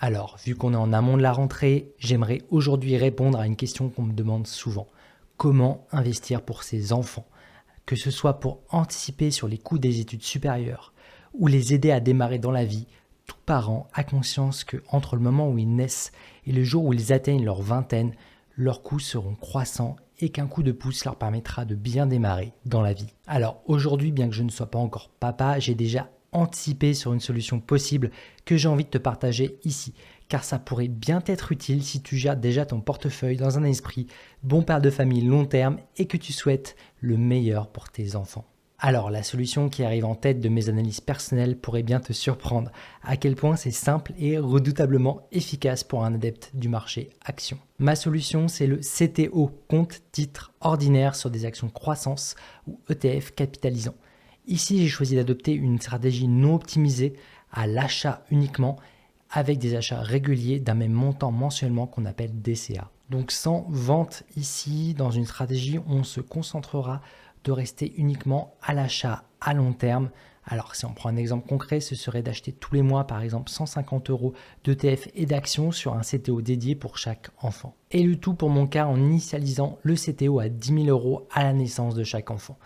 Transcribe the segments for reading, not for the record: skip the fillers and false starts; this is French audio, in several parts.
Alors, vu qu'on est en amont de la rentrée, j'aimerais aujourd'hui répondre à une question qu'on me demande souvent. Comment investir pour ses enfants? Que ce soit pour anticiper sur les coûts des études supérieures ou les aider à démarrer dans la vie, tout parent a conscience que entre le moment où ils naissent et le jour où ils atteignent leur vingtaine, leurs coûts seront croissants et qu'un coup de pouce leur permettra de bien démarrer dans la vie. Alors aujourd'hui, bien que je ne sois pas encore papa, j'ai déjà anticipé sur une solution possible que j'ai envie de te partager ici, car ça pourrait bien être utile si tu gères déjà ton portefeuille dans un esprit bon père de famille long terme et que tu souhaites le meilleur pour tes enfants. Alors, la solution qui arrive en tête de mes analyses personnelles pourrait bien te surprendre à quel point c'est simple et redoutablement efficace pour un adepte du marché action. Ma solution, c'est le CTO, compte titre ordinaire sur des actions croissance ou ETF capitalisant. Ici, j'ai choisi d'adopter une stratégie non optimisée à l'achat uniquement avec des achats réguliers d'un même montant mensuellement qu'on appelle DCA. Donc sans vente ici, dans une stratégie, on se concentrera de rester uniquement à l'achat à long terme. Alors si on prend un exemple concret, ce serait d'acheter tous les mois par exemple 150 € d'ETF et d'actions sur un CTO dédié pour chaque enfant. Et le tout pour mon cas en initialisant le CTO à 10 000 € à la naissance de chaque enfant.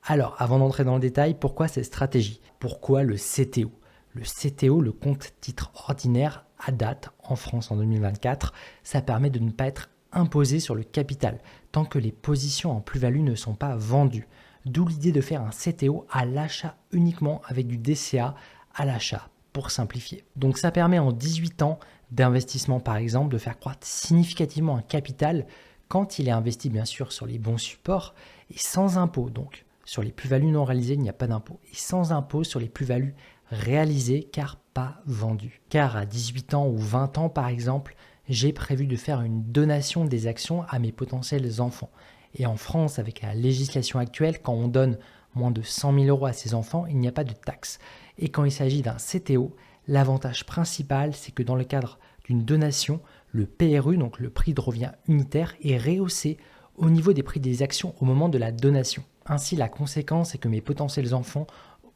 Alors avant d'entrer dans le détail, pourquoi cette stratégie? Pourquoi le CTO? Le CTO, le compte titre ordinaire, à date, en France en 2024, ça permet de ne pas être imposé sur le capital, tant que les positions en plus-value ne sont pas vendues. D'où l'idée de faire un CTO à l'achat uniquement avec du DCA à l'achat, pour simplifier. Donc ça permet en 18 ans d'investissement par exemple de faire croître significativement un capital quand il est investi bien sûr sur les bons supports et sans impôt donc. Sur les plus-values non réalisées, il n'y a pas d'impôt. Et sans impôt sur les plus-values réalisées car pas vendues. Car à 18 ans ou 20 ans par exemple, j'ai prévu de faire une donation des actions à mes potentiels enfants. Et en France, avec la législation actuelle, quand on donne moins de 100 000 € à ses enfants, il n'y a pas de taxe. Et quand il s'agit d'un CTO, l'avantage principal, c'est que dans le cadre d'une donation, le PRU, donc le prix de revient unitaire, est rehaussé au niveau des prix des actions au moment de la donation. Ainsi, la conséquence est que mes potentiels enfants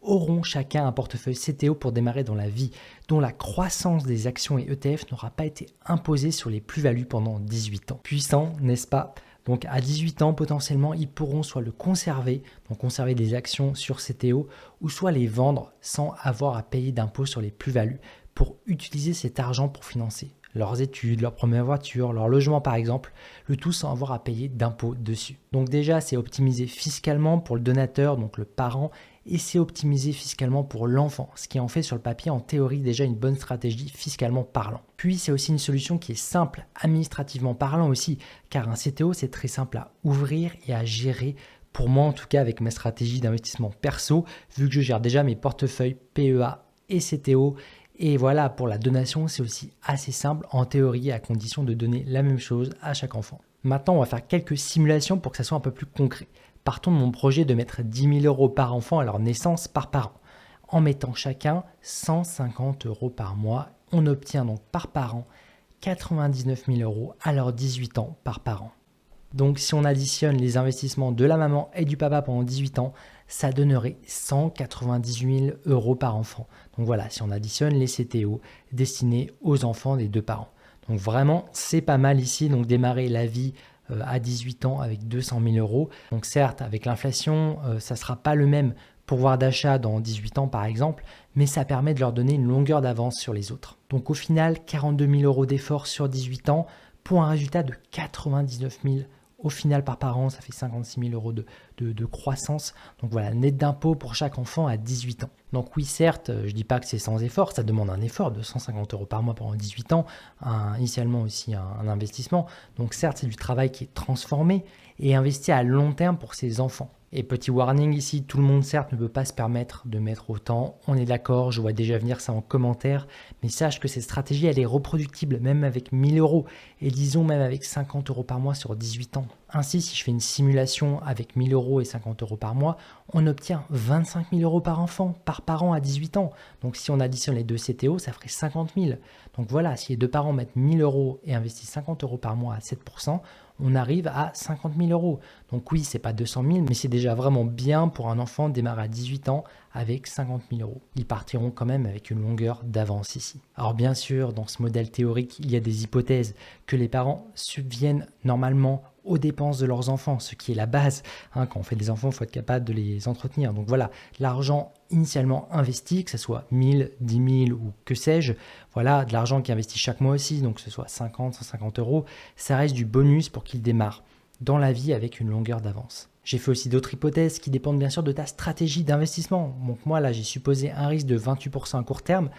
auront chacun un portefeuille CTO pour démarrer dans la vie, dont la croissance des actions et ETF n'aura pas été imposée sur les plus-values pendant 18 ans. Puissant, n'est-ce pas? Donc à 18 ans, potentiellement, ils pourront soit le conserver, donc conserver des actions sur CTO, ou soit les vendre sans avoir à payer d'impôts sur les plus-values pour utiliser cet argent pour financer leurs études, leur première voiture, leur logement par exemple, le tout sans avoir à payer d'impôts dessus. Donc déjà, c'est optimisé fiscalement pour le donateur, donc le parent, et c'est optimisé fiscalement pour l'enfant, ce qui en fait sur le papier en théorie déjà une bonne stratégie fiscalement parlant. Puis c'est aussi une solution qui est simple, administrativement parlant aussi, car un CTO c'est très simple à ouvrir et à gérer. Pour moi en tout cas avec ma stratégie d'investissement perso, vu que je gère déjà mes portefeuilles PEA et CTO. Et voilà, pour la donation, c'est aussi assez simple en théorie à condition de donner la même chose à chaque enfant. Maintenant, on va faire quelques simulations pour que ça soit un peu plus concret. Partons de mon projet de mettre 10 000 € par enfant à leur naissance par parent. En mettant chacun 150 € par mois, on obtient donc par parent 99 000 € à leurs 18 ans par parent. Donc si on additionne les investissements de la maman et du papa pendant 18 ans, ça donnerait 198 000 € par enfant. Donc voilà, si on additionne les CTO destinés aux enfants des deux parents. Donc vraiment, c'est pas mal ici, donc démarrer la vie à 18 ans avec 200 000 €. Donc certes, avec l'inflation, ça ne sera pas le même pouvoir d'achat dans 18 ans par exemple, mais ça permet de leur donner une longueur d'avance sur les autres. Donc au final, 42 000 € d'efforts sur 18 ans pour un résultat de 99 000 €. Au final, par parent, ça fait 56 000 € de croissance. Donc voilà, net d'impôt pour chaque enfant à 18 ans. Donc oui, certes, je ne dis pas que c'est sans effort, ça demande un effort de 150 € par mois pendant 18 ans, initialement aussi un investissement. Donc certes, c'est du travail qui est transformé et investi à long terme pour ses enfants. Et petit warning ici, tout le monde certes ne peut pas se permettre de mettre autant, on est d'accord, je vois déjà venir ça en commentaire, mais sache que cette stratégie elle est reproductible même avec 1 000 € et disons même avec 50 € par mois sur 18 ans. Ainsi, si je fais une simulation avec 1 000 € et 50 € par mois, on obtient 25 000 € par enfant, par parent à 18 ans. Donc si on additionne les deux CTO, ça ferait 50 000. Donc voilà, si les deux parents mettent 1 000 € et investissent 50 € par mois à 7%, on arrive à 50 000 €. Donc oui, c'est pas 200 000, mais c'est déjà vraiment bien pour un enfant démarrer à 18 ans avec 50 000 €. Ils partiront quand même avec une longueur d'avance ici. Alors bien sûr, dans ce modèle théorique, il y a des hypothèses que les parents subviennent normalement aux dépenses de leurs enfants, ce qui est la base. Quand on fait des enfants, il faut être capable de les entretenir. Donc voilà, l'argent initialement investi, que ce soit 1000, 10 000 ou que sais-je, voilà, de l'argent qui est investi chaque mois aussi, donc que ce soit 50, 150 €, ça reste du bonus pour qu'ils démarrent dans la vie avec une longueur d'avance. J'ai fait aussi d'autres hypothèses qui dépendent bien sûr de ta stratégie d'investissement. Donc moi là, j'ai supposé un risque de 28% à court terme,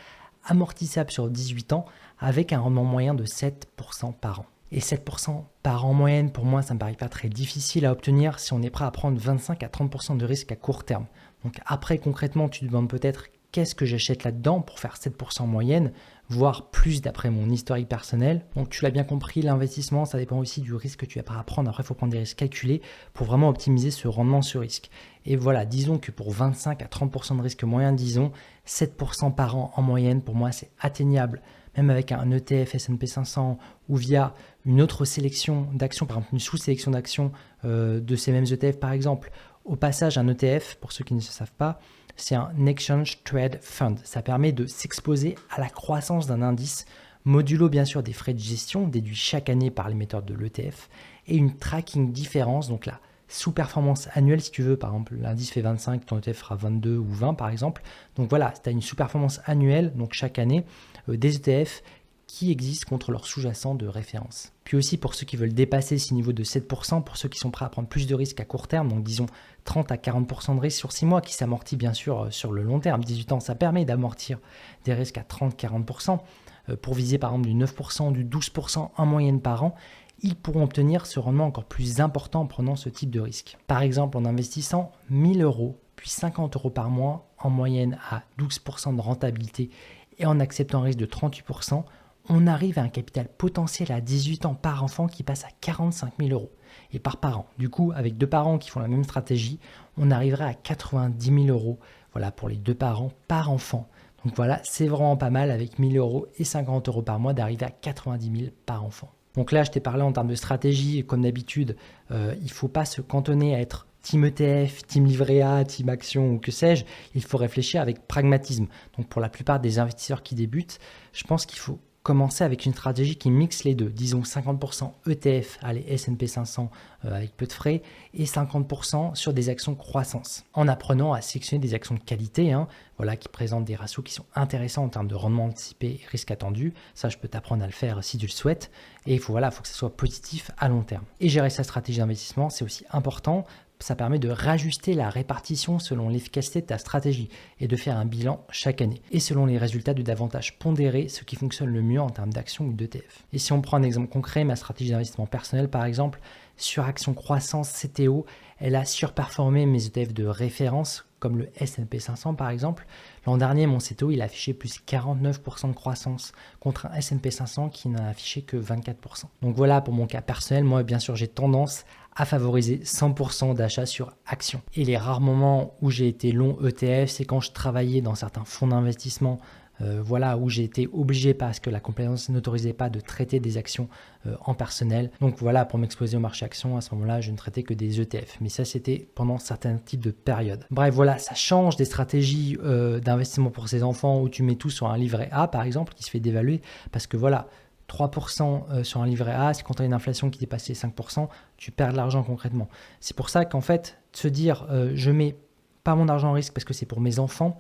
amortissable sur 18 ans, avec un rendement moyen de 7% par an. Et 7% par an en moyenne, pour moi, ça ne me paraît pas très difficile à obtenir si on est prêt à prendre 25 à 30% de risque à court terme. Donc après, concrètement, tu te demandes peut-être qu'est-ce que j'achète là-dedans pour faire 7% en moyenne, voire plus d'après mon historique personnel. Donc tu l'as bien compris, l'investissement, ça dépend aussi du risque que tu es prêt à prendre. Après, il faut prendre des risques calculés pour vraiment optimiser ce rendement sur risque. Et voilà, disons que pour 25 à 30% de risque moyen, disons 7% par an en moyenne, pour moi, c'est atteignable. Même avec un ETF S&P 500 ou via une autre sélection d'actions, par exemple une sous-sélection d'actions de ces mêmes ETF par exemple. Au passage, un ETF, pour ceux qui ne le savent pas, c'est un Exchange Trade Fund. Ça permet de s'exposer à la croissance d'un indice, modulo bien sûr des frais de gestion déduits chaque année par l'émetteur de l'ETF et une tracking différence, donc la sous-performance annuelle si tu veux. Par exemple, l'indice fait 25, ton ETF fera 22 ou 20 par exemple. Donc voilà, tu as une sous-performance annuelle, donc chaque année, des ETF qui existent contre leur sous-jacent de référence. Puis aussi pour ceux qui veulent dépasser ce niveau de 7%, pour ceux qui sont prêts à prendre plus de risques à court terme, donc disons 30 à 40% de risques sur 6 mois, qui s'amortit bien sûr sur le long terme. 18 ans, ça permet d'amortir des risques à 30-40%, pour viser par exemple du 9%, du 12% en moyenne par an. Ils pourront obtenir ce rendement encore plus important en prenant ce type de risque. Par exemple, en investissant 1 000 € puis 50 € par mois, en moyenne à 12% de rentabilité et en acceptant un risque de 38%, on arrive à un capital potentiel à 18 ans par enfant qui passe à 45 000 € et par parent. Du coup, avec deux parents qui font la même stratégie, on arriverait à 90 000 € voilà, pour les deux parents par enfant. Donc voilà, c'est vraiment pas mal avec 1 000 € et 50 € par mois d'arriver à 90 000 par enfant. Donc là, je t'ai parlé en termes de stratégie et comme d'habitude, il ne faut pas se cantonner à être team ETF, team livret A, team action ou que sais-je. Il faut réfléchir avec pragmatisme. Donc pour la plupart des investisseurs qui débutent, je pense qu'il faut commencer avec une stratégie qui mixe les deux. Disons 50% ETF, allez, S&P 500 avec peu de frais et 50% sur des actions croissance. En apprenant à sélectionner des actions de qualité, voilà, qui présentent des ratios qui sont intéressants en termes de rendement anticipé et risque attendu. Ça, je peux t'apprendre à le faire si tu le souhaites. Et il faut que ça soit positif à long terme. Et gérer sa stratégie d'investissement, c'est aussi important. Ça permet de rajuster la répartition selon l'efficacité de ta stratégie et de faire un bilan chaque année. Et selon les résultats, de davantage pondérer ce qui fonctionne le mieux en termes d'actions ou d'ETF. Et si on prend un exemple concret, ma stratégie d'investissement personnel par exemple, sur Action Croissance CTO, elle a surperformé mes ETF de référence comme le S&P 500 par exemple. L'an dernier, mon CTO il a affiché plus 49% de croissance contre un S&P 500 qui n'a affiché que 24%. Donc voilà pour mon cas personnel. Moi, bien sûr, j'ai tendance à favoriser 100% d'achat sur actions. Et les rares moments où j'ai été long ETF, c'est quand je travaillais dans certains fonds d'investissement, où j'ai été obligé parce que la compliance n'autorisait pas de traiter des actions en personnel. Donc voilà, pour m'exposer au marché actions, à ce moment-là, je ne traitais que des ETF. Mais ça, c'était pendant certains types de périodes. Bref, voilà, ça change des stratégies d'investissement pour ces enfants où tu mets tout sur un livret A, par exemple, qui se fait dévaluer. Parce que voilà, 3% sur un livret A, c'est quand tu as une inflation qui dépasse les 5%, tu perds de l'argent concrètement. C'est pour ça qu'en fait, se dire je mets pas mon argent en risque parce que c'est pour mes enfants,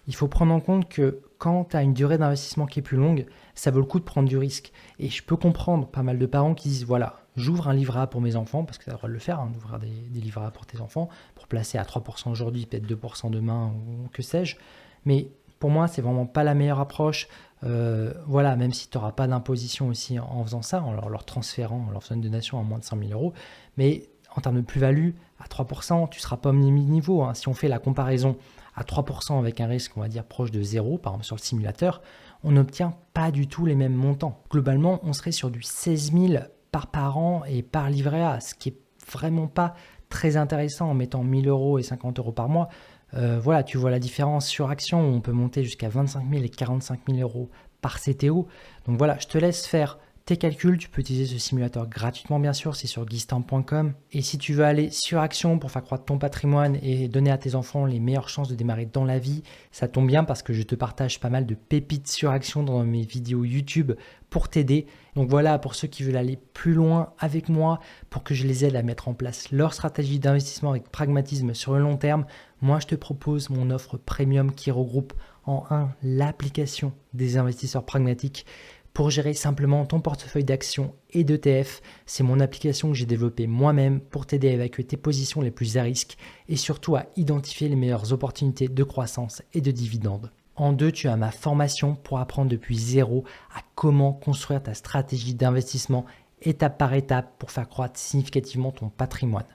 il faut prendre en compte que quand tu as une durée d'investissement qui est plus longue, ça vaut le coup de prendre du risque. Et je peux comprendre pas mal de parents qui disent voilà, j'ouvre un livret A pour mes enfants, parce que tu as le droit de le faire, d'ouvrir des livrets A pour tes enfants, pour placer à 3% aujourd'hui, peut-être 2% demain, ou que sais-je. Mais pour moi, c'est vraiment pas la meilleure approche. Même si tu n'auras pas d'imposition aussi en faisant ça, en leur transférant, en leur faisant une donation à moins de 100 000 €. Mais en termes de plus-value, à 3%, tu ne seras pas au même niveau. Si on fait la comparaison à 3% avec un risque, on va dire, proche de 0, par exemple sur le simulateur, on n'obtient pas du tout les mêmes montants. Globalement, on serait sur du 16 000 par parent et par livret A, ce qui est vraiment pas très intéressant en mettant 1 000 € et 50 € par mois. Voilà, tu vois la différence sur action où on peut monter jusqu'à 25 000 et 45 000 € par CTO. Donc voilà, je te laisse faire tes calculs. Tu peux utiliser ce simulateur gratuitement, bien sûr, c'est sur guistamp.com. Et si tu veux aller sur action pour faire croître ton patrimoine et donner à tes enfants les meilleures chances de démarrer dans la vie, ça tombe bien parce que je te partage pas mal de pépites sur action dans mes vidéos YouTube pour t'aider. Donc voilà, pour ceux qui veulent aller plus loin avec moi, pour que je les aide à mettre en place leur stratégie d'investissement avec pragmatisme sur le long terme, moi je te propose mon offre premium qui regroupe en un l'application des investisseurs pragmatiques pour gérer simplement ton portefeuille d'actions et d'ETF. C'est mon application que j'ai développée moi-même pour t'aider à évacuer tes positions les plus à risque et surtout à identifier les meilleures opportunités de croissance et de dividendes. En 2, tu as ma formation pour apprendre depuis zéro à comment construire ta stratégie d'investissement étape par étape pour faire croître significativement ton patrimoine.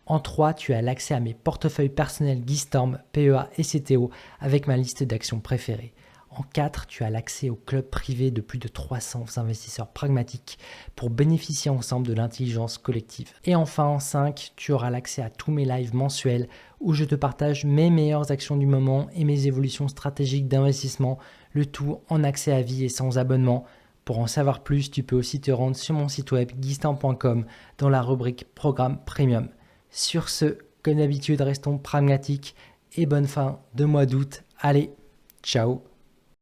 En 3, tu as l'accès à mes portefeuilles personnels Guistamp, PEA et CTO avec ma liste d'actions préférées. En 4, tu as l'accès au club privé de plus de 300 investisseurs pragmatiques pour bénéficier ensemble de l'intelligence collective. Et enfin, en 5, tu auras l'accès à tous mes lives mensuels où je te partage mes meilleures actions du moment et mes évolutions stratégiques d'investissement, le tout en accès à vie et sans abonnement. Pour en savoir plus, tu peux aussi te rendre sur mon site web guistamp.com dans la rubrique Programme Premium. Sur ce, comme d'habitude, restons pragmatiques et bonne fin de mois d'août. Allez, ciao!